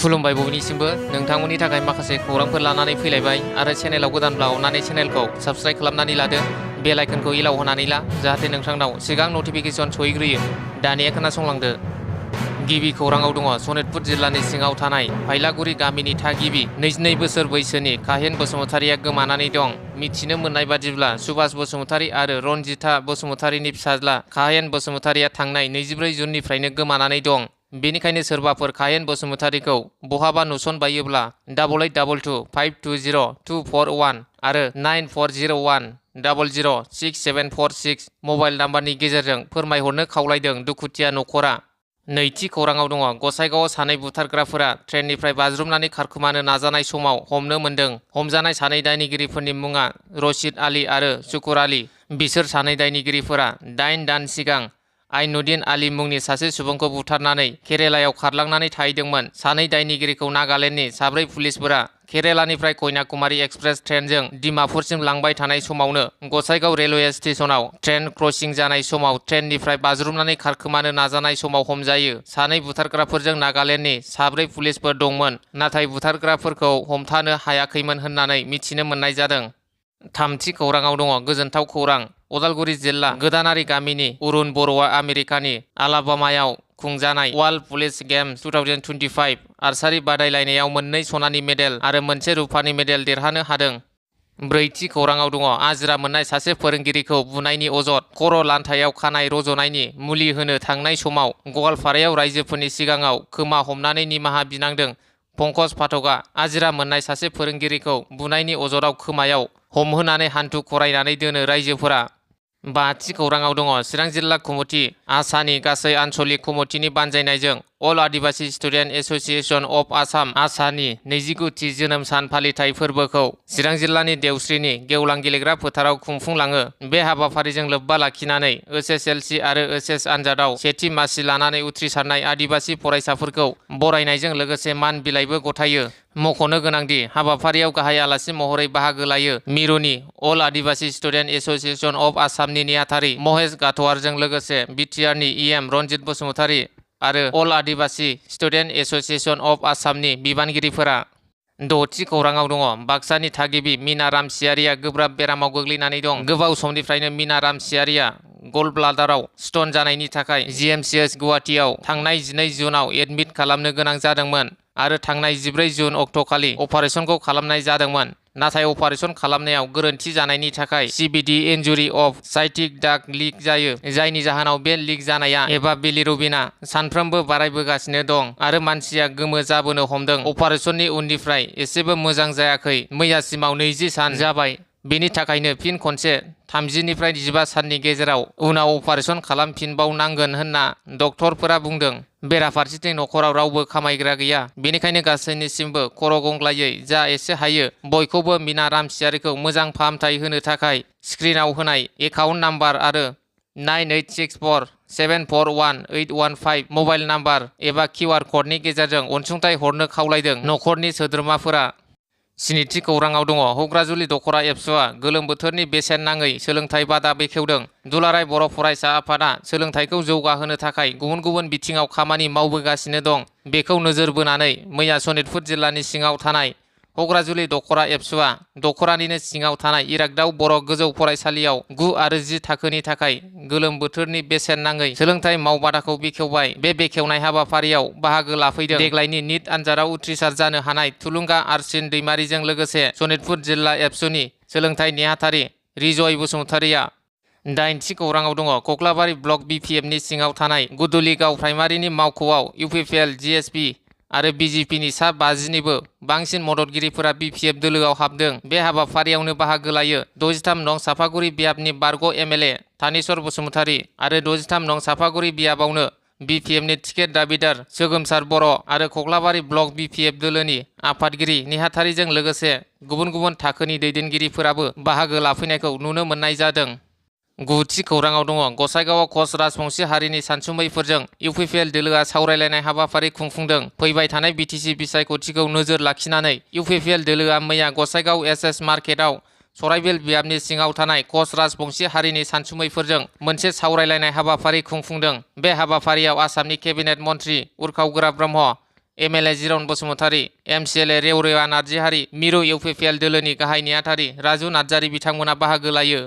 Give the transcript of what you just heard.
खुलुमबाय बयनिसिमबो नोंथांमोननि थाखाय माखासे खौरांफोर लानानै फैलायबाय आरो चेनेलाव गोदानब्ला अन्नानै चेनेलखौ साबस्क्राइब खालामनानै लादो बेल आइकनखौ इलाव होनानै ला जाहाथे नोंथांनाव सिगां नटिफिकेसन सहैग्रोयो दानिया खोनासंलांदो गिबि खौराङाव दङ सनितपुर जिल्लानि सिङाव थानाय फायलागुरि गामिनि थागिबि 22 बोसोर बैसोनि काहेन बसुमतारिया गोमानानै दं मिथिनो मोननाय बादिब्ला सुभाष बसुमतारि आरो रनजिता बसुमतारिनि फिसाज्ला काहेन बसुमतारिया थांनाय 24 जुननिफ्रायनो गोमानानै दं बेनिखायनो सोरबाफोर काहेन बसुमतारिखौ बहाबा नुसनबायोब्ला 8822520241 आरो 9401006746 मबाइल नाम्बारनि गेजेरजों फोरमायहरनो खावलायदों दुखुथिया नखरा। नैथि खौराङाव दङ गसाइगावआव सानै बुथारग्राफोरा ट्रेननिफ्राय बाज्रुमनानै खारखोमानो नाजानाय समाव हमनो मोन्दों। हमजानाय सानै दायनिगिरिफोरनि मुङा रशिद आली आरो शुकुर आली। बिसोर सानै दायनिगिरिफोरा 8 दान सिगां आइनुद्दिन आली मुंनि सासे सुबुंखौ बुथारनानै केरेलायाव खारलांनानै थाहैदोंमोन। सानै दायनिगिरिखौ नागालेण्डनि साब्रै पुलिसफोरा केरेलानिफ्राय कन्याकुमारी एक्सप्रेस ट्रेनजों डिमापुरसिम लांबाय थानाय समावनो गसाइगाव रेलवे स्टेशनाव ट्रेन क्रसिं जानाय समाव ट्रेननिफ्राय बाज्रुमनानै खारखोमानो नाजानाय समाव हमजायो। सानै बुथारग्राफोरजों नागालेण्डनि साब्रै पुलिसफोर दंमोन नाथाय बुथारग्राफोरखौ हमथानो हायाखैमोन होननानै मिथिनो मोननाय जादों। थामथि खौराङाव दङ गोजोनथाव खौरां उदालगुरि जिल्ला गोदानारि गामिनि अरुण बर'आ आमेरिकानि आलाबामायाव खुंजानाय वार्ल्ड पुलिस गेम्स 2025 आर्चारि बादायलायनायाव 2 सनानि मेडेल आरो 1 रुपानि मेडेल देरहानो हादों। ब्रैथि खौराङाव दङ आजिरा मोननाय सासे फोरोंगिरिखौ बुनायनि अजद खर' लान्थायाव खानाय रज'नायनि मुलि होनो थांनाय समाव गवालपारायाव रायजोफोरनि सिगाङाव खोमा हमनानै निमाहा बिनांदों। पंकज पाठकआ आजिरा मोननाय सासे फोरोंगिरिखौ बुनायनि अजदाव खोमायाव हमहोनानै हान्थु खरायनानै दोनो रायजोफोरा। बाथि खौराङाव दङ चिरां जिल्ला कमिटि आसानि गासै आन्सलिक कमिटिनि बानजायनायजों अल आदिबासि स्टुडेन्ट एस'सिएशन अफ आसाम आसानि 29थि जोनोम सान फालिथाय फोरबोखौ चिरां जिल्लानि देवस्रिनि गेवलां गेलेग्रा फोथाराव खुंफुंलाङो। बे हाबाफारिजों लोब्बा लाखिनानै एसएसएलसि आरो एचएस आनजादाव सेथि मासि लानानै उथ्रिसारनाय आदिबासि फरायसाफोरखौ बरायनायजों लोगोसे मान बिलाइबो गथायो। मख'नो गोनांदि हाबाफारियाव गाहाय आलासि महरै बाहागो लायो मिरुनि अल आदिबासि स्टुडेन्ट एस'सिएशन अफ आसामनि नेहाथारि महेश गाथवारजों लोगोसे बिटिआरनि इएम रनजित बसुमतारि आरो अल आदिबासि स्टुडेन्ट एस'सिएशन अफ आसामनि बिबानगिरिफोरा। द'थि खौराङाव दङ बाक्सानि थागिबि मीना रामसियारिया गोब्राब बेरामाव गोग्लैनानै दं। गोबाव समनिफ्रायनो मीना रामसियारिया गल ब्लाडाराव स्टन जानायनि थाखाय जीएमसीएच गुवाहाटीआव थांनाय 12 जुनाव एडमिट खालामनो गोनां जादोंमोन आरो थांनाय 14 जुन अक्ट'खालि अपारेशनखौ खालामनाय जादोंमोन नाथाय अपारेशन खालामनायाव गोरोन्थि जानायनि थाखाय CBD injury of cystic duct leak जायो जायनि जाहोनाव बे लिक जानाया एबा बिलिरुबिनआ सानफ्रोमबो बारायबोगासिनो दं आरो मानसिया गोमो जाबोनो हमदों। अपारेशननि उननिफ्राय एसेबो मोजां जायाखै मैयासिमाव 20 सान जाबाय बेनि थाखायनो फिन खनसे 30 निफ्राय 15 साननि गेजेराव उनाव अपारेशन खालामफिनबावनांगोन होनना डक्टरफोरा बुंदों। बेराफारसेथिं नखराव रावबो खामायग्रा गैया बेनिखायनो गासैनिसिमबो खर' गंग्लायै जा एसे हायो बयखौबो मीना रामसियारिखौ मोजां फाहामथाय होनो थाखाय स्क्रिनाव होनाय एकाउन्ट नाम्बार आरो 9864741815 मबाइल नाम्बार एबा किउआर क'डनि गेजेरजों अनसुंथाइ हरनो खावलायदों नखरनि सोद्रोमाफोरा। स्निथि खौराङाव दङ हुग्राजुलि दख'रा एबसुआ गोलोम बोथोरनि बेसेन नाङै सोलोंथाइ बादा बेखेवदों। दुलाराय बर' फरायसा आफादा सोलोंथाइखौ जौगाहोनो थाखाय गुबुन गुबुन बिथिङाव खामानि मावबोगासिनो दं। बेखौ नोजोर बोनानै मैया सनितपुर जिल्लानि सिङाव थानाय हुग्राजुलि दख'रा एबसुआ दख'रानिनो सिङाव थानाय इरागदाव बर' गोजौ फरायसालियाव 9 आरो 10 थाखोनि थाखाय गोलोम बोथोरनि बेसेन नाङै सोलोंथाइ मावबादाखौ बेखेवबाय। बे बेखेवनाय हाबाफारियाव बाहागो लाफैदों देग्लायनि निट आनजादाव उथ्रिसार जानो हानाय थुलुंगा आरसिन दैमारिजों लोगोसे सनितपुर जिल्ला एबसुनि सोलोंथाइ नेहाथारि रिजय बसुमतारिया। 8थि खौराङाव दङ कक्लाबारि ब्लक बिपिएफनि सिङाव थानाय गुदुलिगाव प्राइमारिनि मावख'आव इउपिपिएल जिएसपि आरो बिजेपिनि सा 50निबो बांसिन मददगिरिफोरा बिपिएफ दोलोआव हाबदों। बे हाबाफारियावनो बाहागो लायो 63 नं साफागुरि बियाबनि बारग' एमएलए थानेश्वर बसुमतारि आरो 63 नं साफागुरि बियाबावनो बिपिएफनि टिकेट दाबिदार सोगोमसार बर' आरो कक्लाबारि ब्लक बिपिएफ दोलोनि आफादगिरि नेहाथारिजों लोगोसे गुबुन गुबुन थाखोनि दैदेनगिरिफोराबो बाहागो लाफैनायखौ नुनो मोननाय जादों। 9थि खौराङाव दङ गसाइगावआव कच राजबंशी हारिनि सानसुमैफोरजों इउपिपिएल दोलोआ सावरायलायनाय हाबाफारि खुंफुंदों। फैबाय थानाय बिटिसि बिसायख'थिखौ नोजोर लाखिनानै इउपिपिएल दोलोआ मैया गसाइगाव एसएस मार्केटआव सराइबिल बियाबनि सिङाव थानाय कच राजबंशी हारिनि सानसुमैफोरजों मोनसे सावरायलायनाय हाबाफारि खुंफुंदों। बे हाबाफारियाव आसामनि केबिनेट मन्थ्रि उर्खाव गोरा ब्रह्म एमएलए जिरन बसुमतारी, एमसिएलए रेवरेवा नार्जिहारि, मिरु इउपिपिएल दोलोनि गाहाय नेहाथारि राजु नार्जारि बिथांमोना बाहागो लायो।